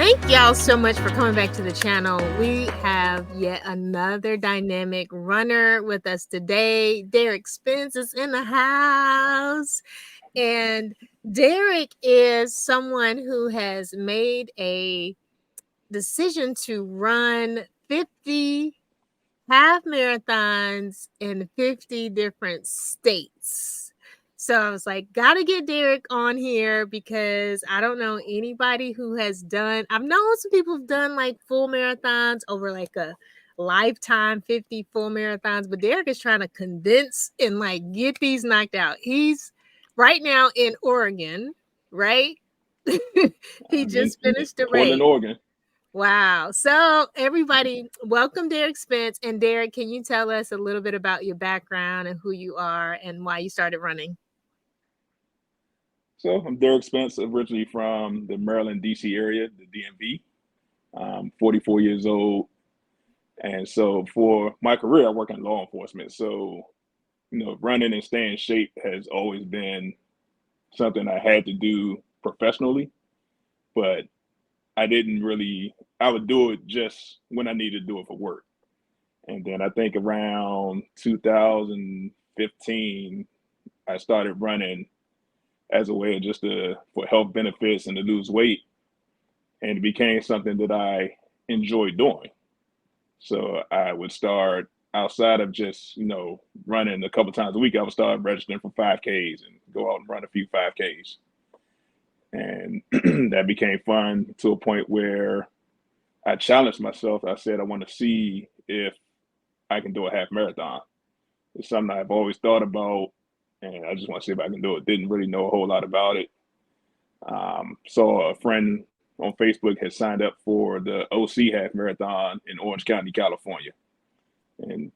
Thank y'all so much for coming back to the channel. We have yet another dynamic runner with us today. Derrick Spence is in the house. And Derrick is someone who has made a decision to run 50 half marathons in 50 different states. So I was like, gotta get Derrick on here because I don't know anybody who has done. I've known some people who've done like full marathons over like a lifetime, 50 full marathons, but Derrick is trying to condense and like get these knocked out. He's right now in Oregon, right? He just finished the Portland, race. Oregon. Wow. So everybody, welcome Derrick Spence. And Derrick, can you tell us a little bit about your background and who you are and why you started running? So I'm Derrick Spence, originally from the Maryland, D.C. area, the DMV. I'm 44 years old. And so for my career, I work in law enforcement. So, running and staying in shape has always been something I had to do professionally, but I didn't really, I would do it just when I needed to do it for work. And then I think around 2015, I started running as a way of just for health benefits and to lose weight. And it became something that I enjoyed doing. So I would start outside of just, running a couple times a week. I would start registering for 5Ks and go out and run a few 5Ks. And that became fun to a point where I challenged myself. I said, I want to see if I can do a half marathon. It's something I've always thought about, and I just want to see if I can do it. Didn't really know a whole lot about it. So a friend on Facebook had signed up for the OC half marathon in Orange County, California. And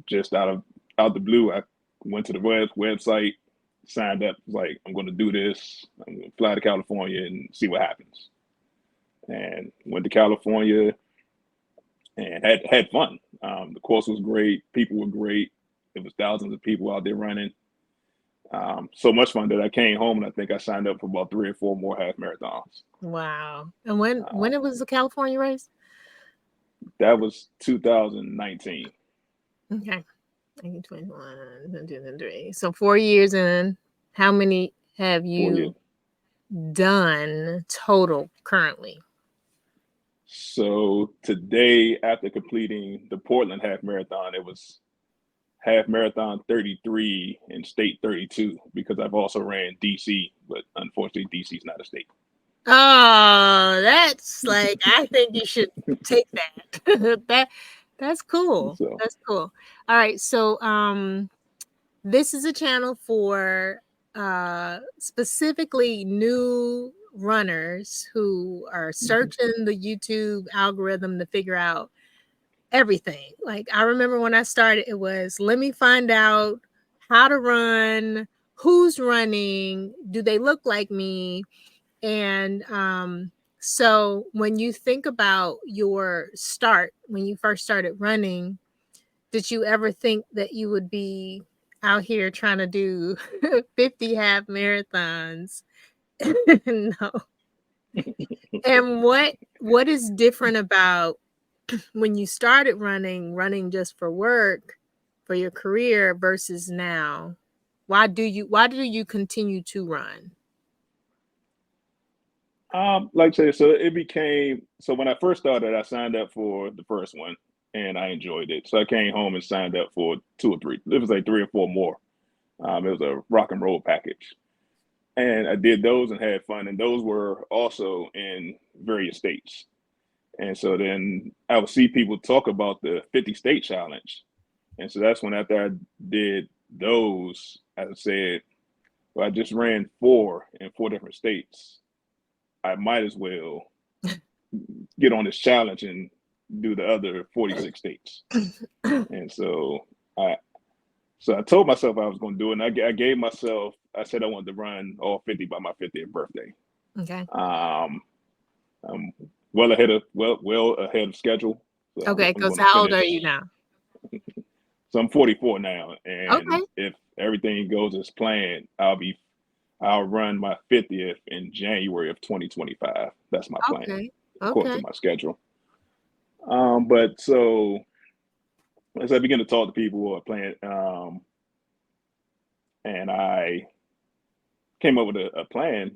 just out the blue, I went to the website, signed up, was like, I'm going to do this. I'm going to fly to California and see what happens. And went to California and had fun. The course was great. People were great. It was thousands of people out there running. So much fun that I came home and I think I signed up for about 3 or 4 more half marathons. Wow. And when it was the California race? That was 2019. Okay. 2021, 2023. So 4 years in, how many have 4 years. you done total currently? So today, after completing the Portland half marathon, it was half marathon 33 and state 32 because I've also ran DC, but unfortunately DC is not a state. Oh, that's like, I think you should take that. That's cool. So That's cool. All right. So this is a channel for specifically new runners who are searching the YouTube algorithm to figure out everything. Like I remember when I started, it was let me find out how to run, who's running, do they look like me? And so when you think about your start, when you first started running, did you ever think that you would be out here trying to do 50 half marathons? No. And what is different about when you started running just for work, for your career versus now? Why do you continue to run? like I said, so it became so when I first started, I signed up for the first one and I enjoyed it. So I came home and signed up for 2 or 3. It was like 3 or 4 more. It was a rock and roll package. And I did those and had fun. And those were also in various states. And so then I would see people talk about the 50 state challenge. And so that's when after I did those, I said, well, I just ran 4 in 4 different states. I might as well get on this challenge and do the other 46 states. And so I told myself I was going to do it. And I gave myself, I said I wanted to run all 50 by my 50th birthday. Okay. I'm well ahead of schedule. So Okay, I'm because going to how old are finish. you now? So I'm 44 now, and Okay. if everything goes as planned, I'll run my 50th in January of 2025. That's my plan. Okay. according to Okay. my schedule. But so as I began to talk to people who are playing, and I came up with a plan,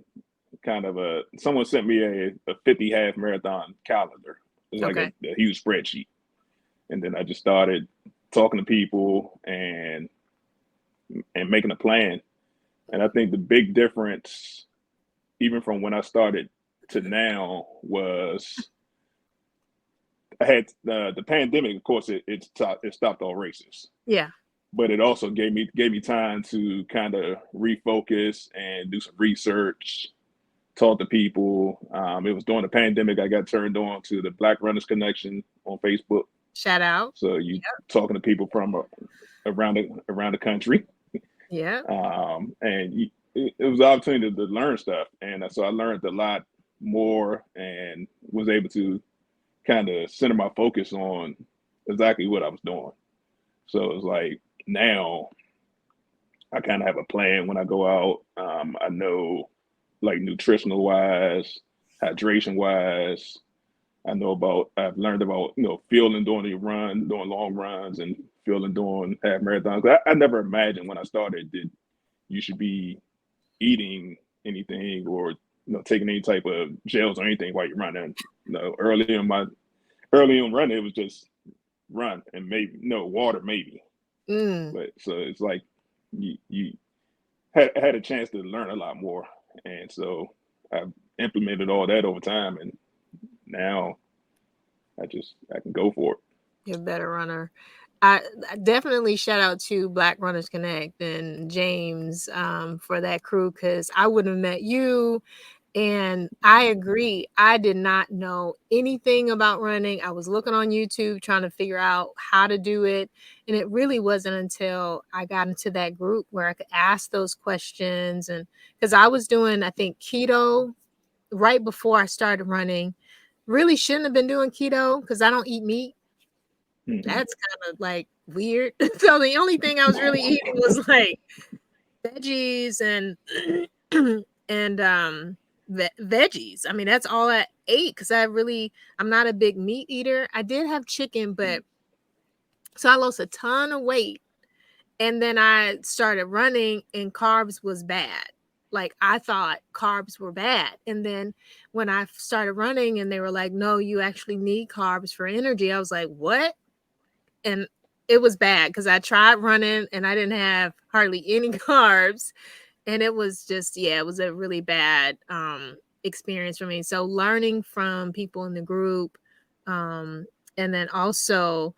kind of someone sent me a 50 half marathon calendar. It's like Okay. a huge spreadsheet. And then I just started talking to people and making a plan. And I think the big difference, even from when I started to now, was I had the pandemic. Of course, it stopped all races, Yeah. but it also gave me time to kind of refocus and do some research, talk to people. It was during the pandemic I got turned on to the Black Runners Connection on Facebook. Shout out. So you talking to people from around the country, Yeah. and it was an opportunity to learn stuff, and so I learned a lot more and was able to kind of center my focus on exactly what I was doing. So it's like now I kind of have a plan when I go out. I know, like, nutritional wise, hydration wise. I've learned about, fueling during the run, doing long runs, and fueling doing half marathons. I never imagined when I started that you should be eating anything or taking any type of gels or anything while you're running. Early in running, it was just run and maybe no water, maybe. Mm. But so it's like you had a chance to learn a lot more, and so I've implemented all that over time, and now I can go for it. You're a better runner. I definitely shout out to Black Runners Connect and James for that crew, because I wouldn't have met you. And I agree. I did not know anything about running. I was looking on YouTube trying to figure out how to do it. And it really wasn't until I got into that group where I could ask those questions. And because I was doing, I think, keto right before I started running. Really shouldn't have been doing keto because I don't eat meat. Hmm. That's kind of like weird. So the only thing I was really eating was like veggies and and veggies. I mean, that's all I ate because I'm not a big meat eater. I did have chicken, but so I lost a ton of weight, and then I started running, and carbs was bad. Like, I thought carbs were bad, and then when I started running, and they were like, "No, you actually need carbs for energy." I was like, "What?" And it was bad because I tried running and I didn't have hardly any carbs, and it was just, yeah, it was a really bad experience for me. So learning from people in the group, um and then also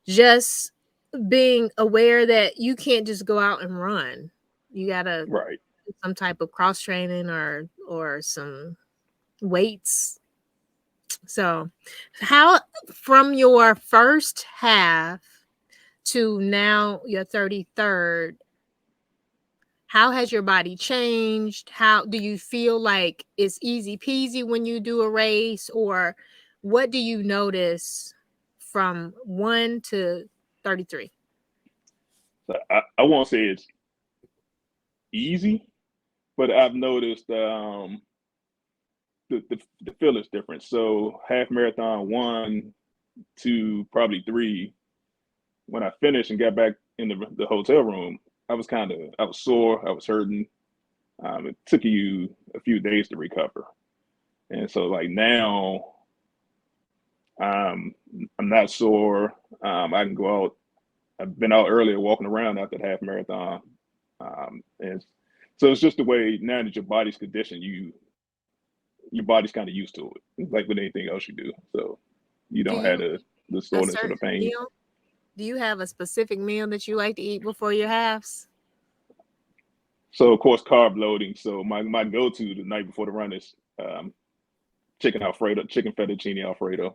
just being aware that you can't just go out and run. You gotta Right. do some type of cross training or some weights. So how, from your first half to now your 33rd, how has your body changed? How do you feel like it's easy peasy when you do a race, or what do you notice from 1 to 33? So I won't say it's easy, but I've noticed the feel is different. So half marathon 1 to probably 3, when I finished and got back in the hotel room, I was sore, I was hurting. It took you a few days to recover, and so like now, um, I'm not sore. I can go out. I've been out earlier walking around after the half marathon, and so it's just the way now that your body's conditioned. Your body's kind of used to it. It's like with anything else you do. So you Do don't have you the a soreness or certain the pain. meal? Do you have a specific meal that you like to eat before your halves? So of course carb loading. So my go to the night before the run is chicken Alfredo, chicken fettuccine Alfredo. So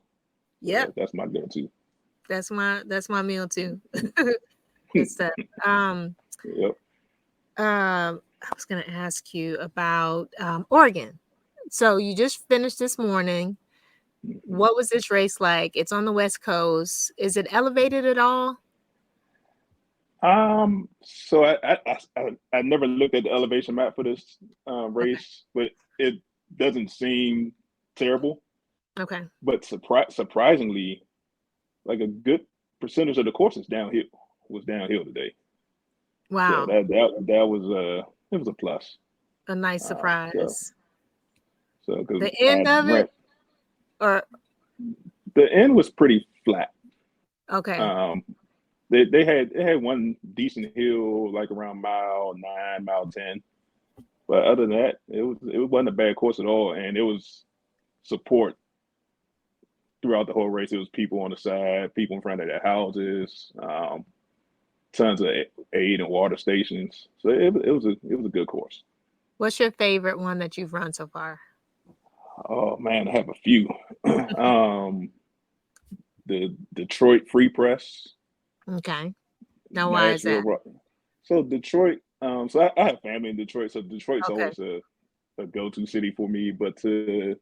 Yep, that's my go to. that's my meal too. Good stuff. Um, Yep. I was gonna ask you about Oregon. So you just finished this morning. Mhm. What was this race like? It's on the West Coast. Is it elevated at all? So I never looked at the elevation map for this Okay. race, but it doesn't seem terrible. Okay. but surprisingly, like a good percentage of the course is downhill was downhill today. So Wow. that was it was a plus. A nice So surprise. because The I end of it, ran or the end was pretty flat. okay. Um, they had one decent hill like around mile 9, mile 10, but other than that, it wasn't a bad course at all, and it was support throughout the whole race. It was people on the side, people in front of their houses, tons of aid and water stations. So it was a good course. What's your favorite one that you've run so far? Oh man, I have a few. um, the Detroit Free Press, Okay. Now, why is Nashville. that? So Detroit. So I have family in Detroit, so Detroit's Okay. always a go-to city for me. But to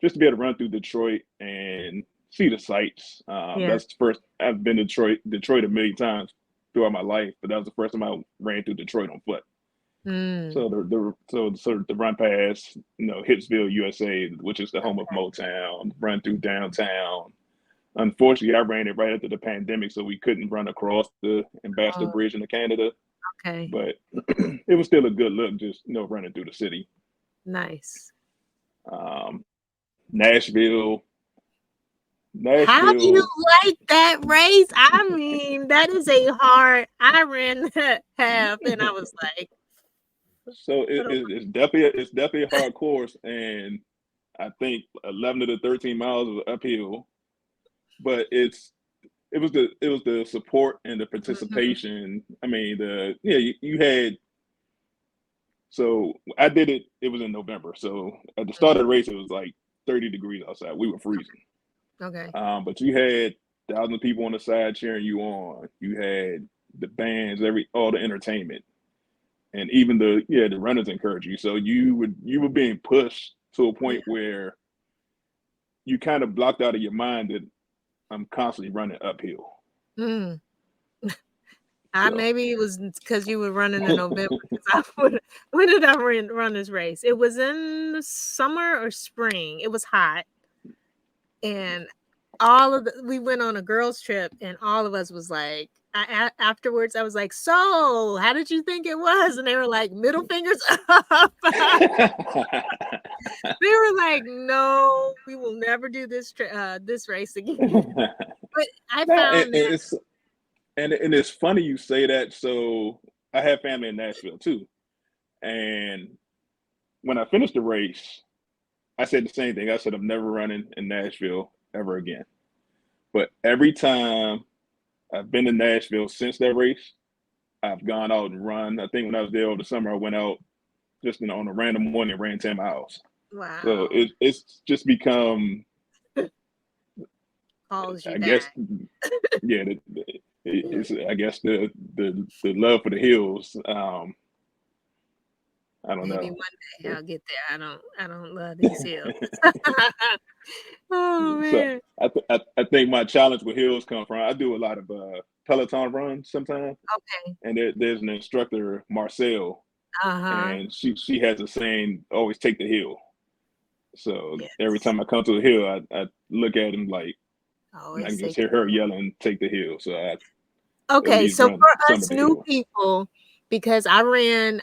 just to be able to run through Detroit and see the sights. Yeah. That's the first I've been to Detroit a million times throughout my life, but that was the first time I ran through Detroit on foot. Mm. So the run past, Hitsville, USA, which is the home of Motown, run through downtown. Unfortunately, I ran it right after the pandemic, so we couldn't run across the Ambassador Oh, Bridge into Canada. okay. But it was still a good look, just running through the city. Nice. Nashville, How do you Nashville. like that race? I mean, that is a hard. I ran that half, and I was like, So I don't. it's definitely a hard course, and I think 11 of the 13 miles was uphill. But it was the support and the Mhm. participation. I mean, you had. So I did it. It was in November. So at the start of the race, it was like 30 degrees outside. We were freezing. Okay. But you had thousands of people on the side cheering you on. You had the bands, all the entertainment, and even the runners encourage you. So you were being pushed to a Yeah. point where you kind of blocked out of your mind that I'm constantly running uphill. Mm. I So maybe it was because you were running in November. Because I would. When did I run this race? It was in the summer or spring. It was hot, and we went on a girls trip, and all of us was like, afterwards I was like, so how did you think it was? And they were like, middle fingers up. They were like, no, we will never do this race again. But I no, found that. and it's funny you say that. So I have family in Nashville too, and when I finished the race, I said the same thing. I said I'm never running in Nashville ever again. But every time I've been to Nashville since that race, I've gone out and run. I think when I was there over the summer, I went out just on a random morning and ran 10 miles. So Wow, it's just become, calls you I back. guess, yeah, it's I guess the love for the hills. I don't Maybe know. one day So, I'll get there. I don't love these hills. Oh so man. I think my challenge with hills come from I do a lot of Peloton runs sometimes, Okay. and there's an instructor Marcel, Uh-huh. and she has a saying, always take the hill. So every Yes. time I come to a hill, I look at him like I I always can just take hear it. her yelling, "Take the hill!" So I at Okay, least so run for some of us the new hills. people, because I ran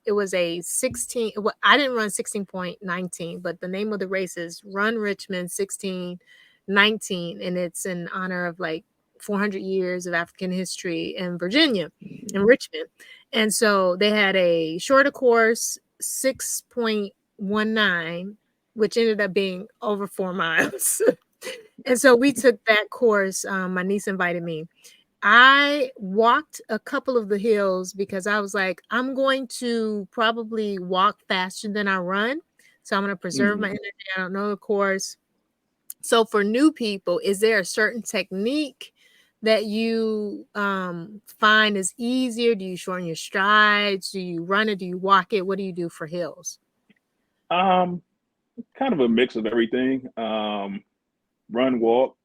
it was a 16, well, I didn't run 16.19, but the name of the race is Run Richmond 1619, and it's in honor of like 400 years of African history in Virginia, in Richmond. And so they had a shorter course, 6.19, which ended up being over 4 miles. And so we took that course. My niece invited me. I walked a couple of the hills because I was like, I'm going to probably walk faster than I run. So I'm going to preserve my Hmm. energy. I don't know the course. So for new people, is there a certain technique that you find is easier? Do you shorten your strides? Do you run it? Do you walk it? What do you do for hills? Um, Kind of a mix of everything. Run, walk,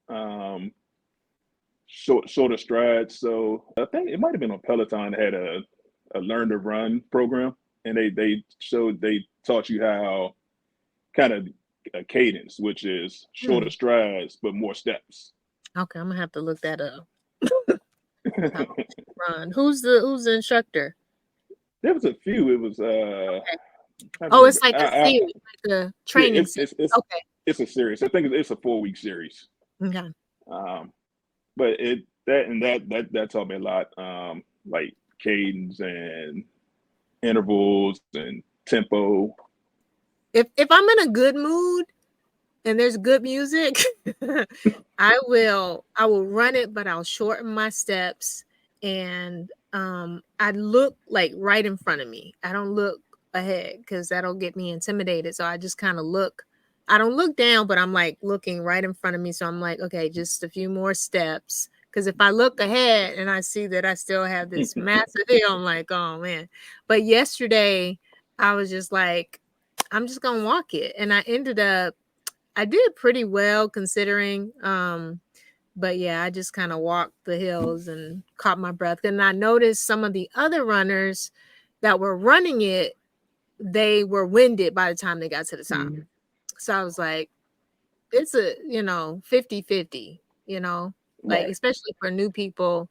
shorter strides. So I think it might have been on Peloton that had a learn to run program, and they taught you how kind of a cadence, which is shorter Hmm. strides but more steps. Okay, I'm gonna have to look that up. How to run. Who's the instructor? There was a few. It was Okay. trying to Oh, remember. it's like a series, like a Yeah, training series. Okay. it's a series. I think it's a 4 week series. Okay. Um, but it that and that taught me a lot. Like cadence and intervals and tempo. If I'm in a good mood and there's good music, I will run it, but I'll shorten my steps, and I look like right in front of me. I don't look ahead because that'll get me intimidated. So I just kind of look. I don't look down, but I'm like looking right in front of me. So I'm like, okay, just a few more steps. Because if I look ahead and I see that I still have this massive hill, I'm like, oh man. But yesterday I was just like, I'm just gonna walk it. And I did pretty well considering. But yeah, I just kind of walked the hills and caught my breath. And I noticed some of the other runners that were running it, they were winded by the time they got to the top. So I was like, it's a, 50-50, like Right. especially for new people,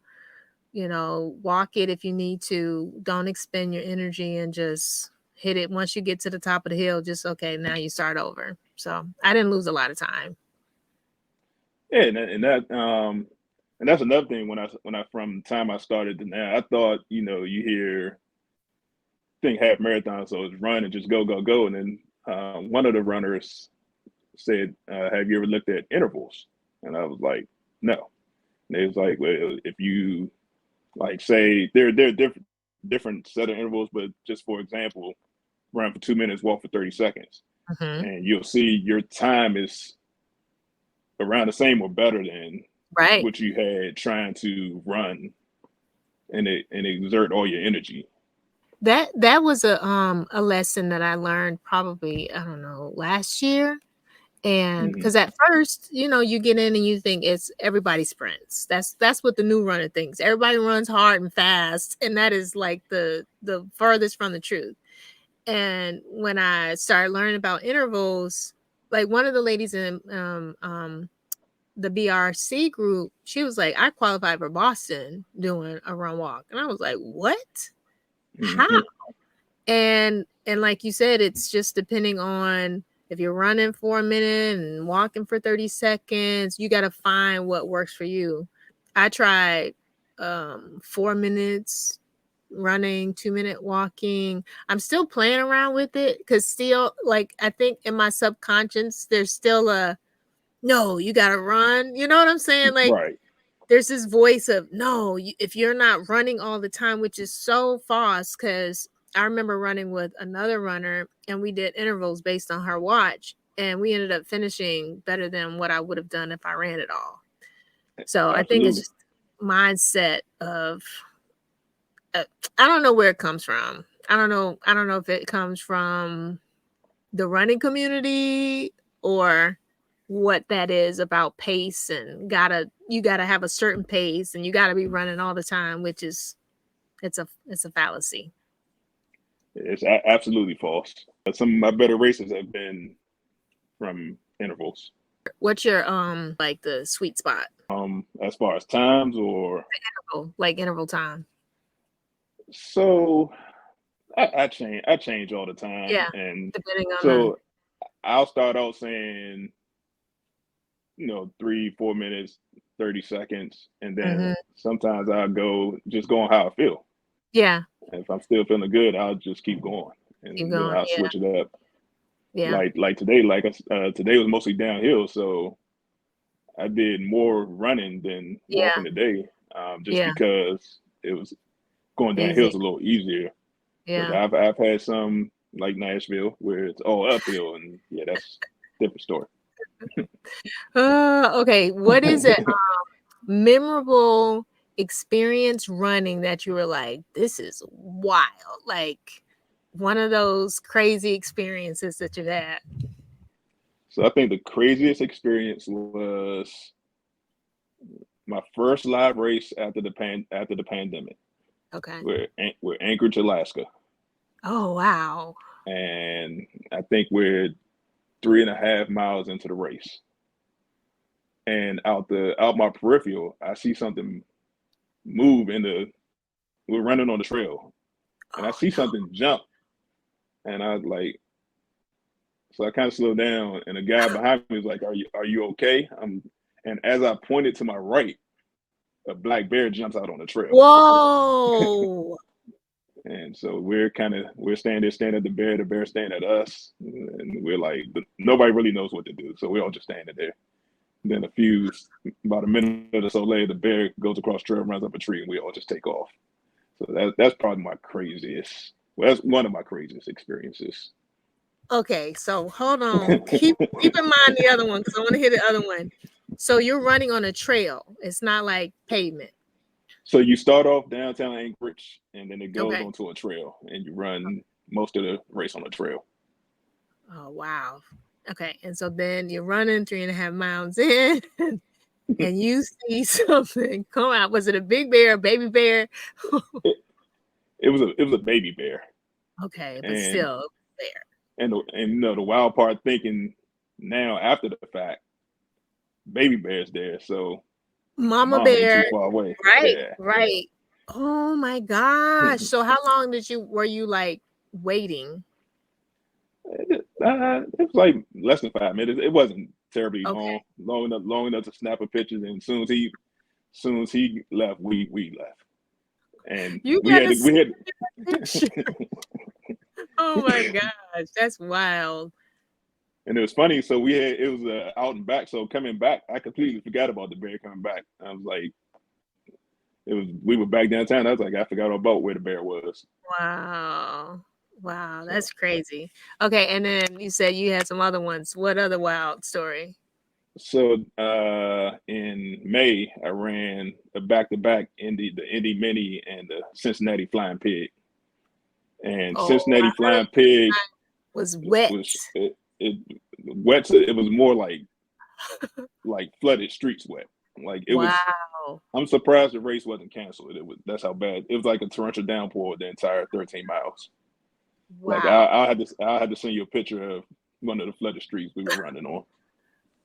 walk it if you need to. Don't expend your energy and just hit it once you get to the top of the hill. Just okay, now you start over. So I didn't lose a lot of time. Yeah, and that's another thing. When I from the time I started to now, I thought you hear think half marathon, so it's run and just go go go. And then one of the runners said, "Have you ever looked at intervals?" And I was like, "No." And they was like, "Well, if you like say they're different set of intervals, but just for example, run for 2 minutes, walk for 30 seconds, Hmm. and you'll see your time is around the same or better than Right. what you had trying to run and exert all your energy." That was a lesson that I learned probably, I don't know, last year. And Hmm. because at first, you get in and you think it's everybody sprints. That's what the new runner thinks. Everybody runs hard and fast, and that is like the furthest from the truth. And when I started learning about intervals, like one of the ladies in the BRC group, she was like, I qualified for Boston doing a run walk. And I was like, what? How? Hmm. And like you said, it's just depending on if you're running for a minute and walking for 30 seconds, you got to find what works for you. I tried 4 minutes running, 2 minute walking. I'm still playing around with it because still, like, I think in my subconscious, there's still a no, you got to run. You know what I'm saying? Like, Right. there's this voice of no, if you're not running all the time, which is so false. Because I remember running with another runner and we did intervals based on her watch, and we ended up finishing better than what I would have done if I ran it all. So I think it's Absolutely. just mindset of uh, I don't know where it comes from. I don't know if it comes from the running community or what that is about pace, and you gotta have a certain pace and you gotta be running all the time, which is it's a fallacy. It's absolutely false. Some of my better races have been from intervals. What's your like the sweet spot? As far as times or Like interval time. so, I change all the time, Yeah, and depending on the so I'll start out saying 3 4 minutes, 30 seconds, and then Mhm. sometimes I'll go on how I feel. Yeah, And if I'm still feeling good, I'll just keep going, keep and then going. I'll Yeah, switch it up. yeah, Like today, today was mostly downhill, so I did more running than yeah, walking today, just yeah. because it was going downhill is Easy. a little easier. But Yeah. I've had some like Nashville where it's all uphill, and yeah, that's a different story. Okay. What is it? Memorable experience running that you were like, this is wild. Like one of those crazy experiences that you've had. So I think the craziest experience was my first live race after the pandemic. Okay. We're Anchorage, Alaska, Oh, wow. and I think we're 3.5 miles into the race, and out my peripheral, I see something move in the. We're running on the trail, and I Oh see no. something jump, and I like. So I kind of slowed down, and the guy behind me was like, "Are you okay?" And as I pointed to my right, a black bear jumps out on the trail. Whoa. And so we're standing there, staring at the bear staring at us, and we're like, nobody really knows what to do, so we're all just standing there. Then about a minute or so later, the bear goes across the trail, runs up a tree, and we all just take off. So that's probably my craziest. Well, that's one of my craziest experiences. Okay, so hold on. Keep in mind the other one because I want to hear the other one. So you're running on a trail. It's not like pavement. So you start off downtown Anchorage, and then it goes Okay. onto a trail, and you run most of the race on a trail. Oh wow. Okay, and so then you're running 3.5 miles in, and you see something come out. Was it a big bear, a baby bear? it, it was a baby bear, Okay, but and still bear. and the wild part thinking now after the fact, baby bear's there, so Mama mom ain't too bear. far away. Right, Yeah. right. Oh my gosh. So how long were you like waiting? It was like less than 5 minutes. It wasn't terribly Okay. long enough to snap a picture. And as soon as he left, we left, and You we had gotta to, see we had. the picture. Oh my gosh, that's wild. And it was funny. So it was out and back. So coming back, I completely forgot about the bear coming back. I was like, we were back downtown. I was like, I forgot all about where the bear was. Wow. Wow, So that's crazy. Okay, and then you said you had some other ones. What other wild story? in May, I ran a back to back the Indy Mini and the Cincinnati Flying Pig. And Oh, Cincinnati I heard Flying Pig was wet. was it wet. It was more like flooded streets wet. Like it was. Wow. I'm surprised the race wasn't canceled. That's how bad it was. Like a torrential downpour the entire 13 miles. Like Wow. I had to send you a picture of one of the flooded streets we were running on.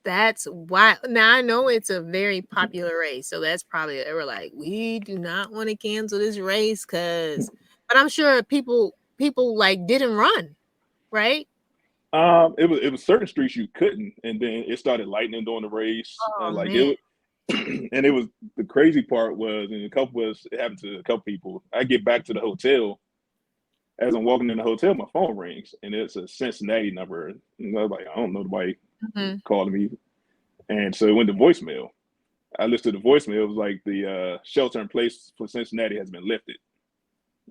That's wild. Now I know it's a very popular race, so that's probably they were like, we do not want to cancel this race because, but I'm sure people like didn't run, right? It was certain streets you couldn't, and then it started lightning during the race, Oh and like it man. was, and it was the crazy part was, and it happened to a couple people. I get back to the hotel. As I'm walking in the hotel, my phone rings, and it's a Cincinnati number. And I was like, I don't know nobody Mhm. calling me, and so it went to voicemail. I listened to the voicemail. It was like the shelter in place for Cincinnati has been lifted.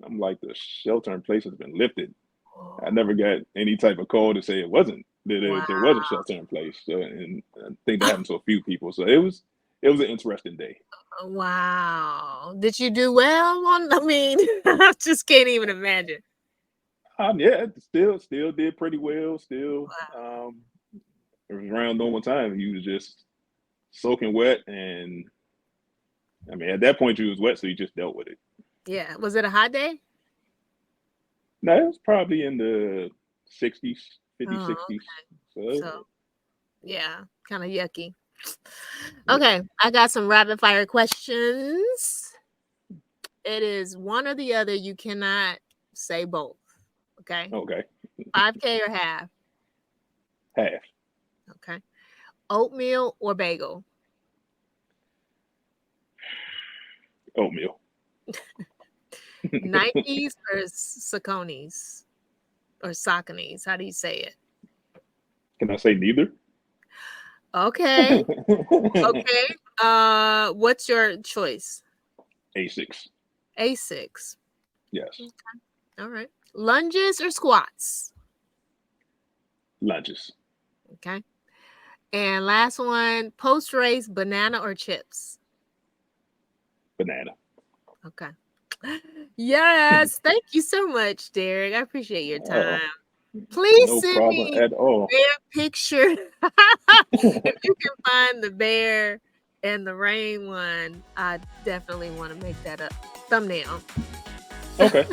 I'm like, the shelter in place has been lifted. I never got any type of call to say it wasn't that there was a Wow. shelter in place. So, and I think that happened to a few people. So it was an interesting day. Wow. Did you do well on I mean, I just can't even imagine. Yeah, still did pretty well. Still, Wow. it was around normal time. You was just soaking wet, and I mean at that point you was wet, so you just dealt with it. Yeah. Was it a hot day? No, it was probably in the 60s, 50s, Oh, 60s. So so yeah, kind of yucky. yeah, Okay, I got some rapid fire questions. It is one or the other. You cannot say both. Okay. okay, 5K or half. half Okay. Oatmeal or bagel. oatmeal. Nikes or Saucony's or Saucony's. How do you say it? Can I say neither? Okay. Okay. What's your choice? A6. A6. Yes. Okay. All right. Lunges or squats? Lunches. Okay. And last one, post race, banana or chips? Banana. Okay. Yes. Thank you so much, Derrick. I appreciate your time. Oh, Please no send problem me at all. bear picture. If you can find the bear and the rain one, I definitely want to make that a thumbnail. Okay.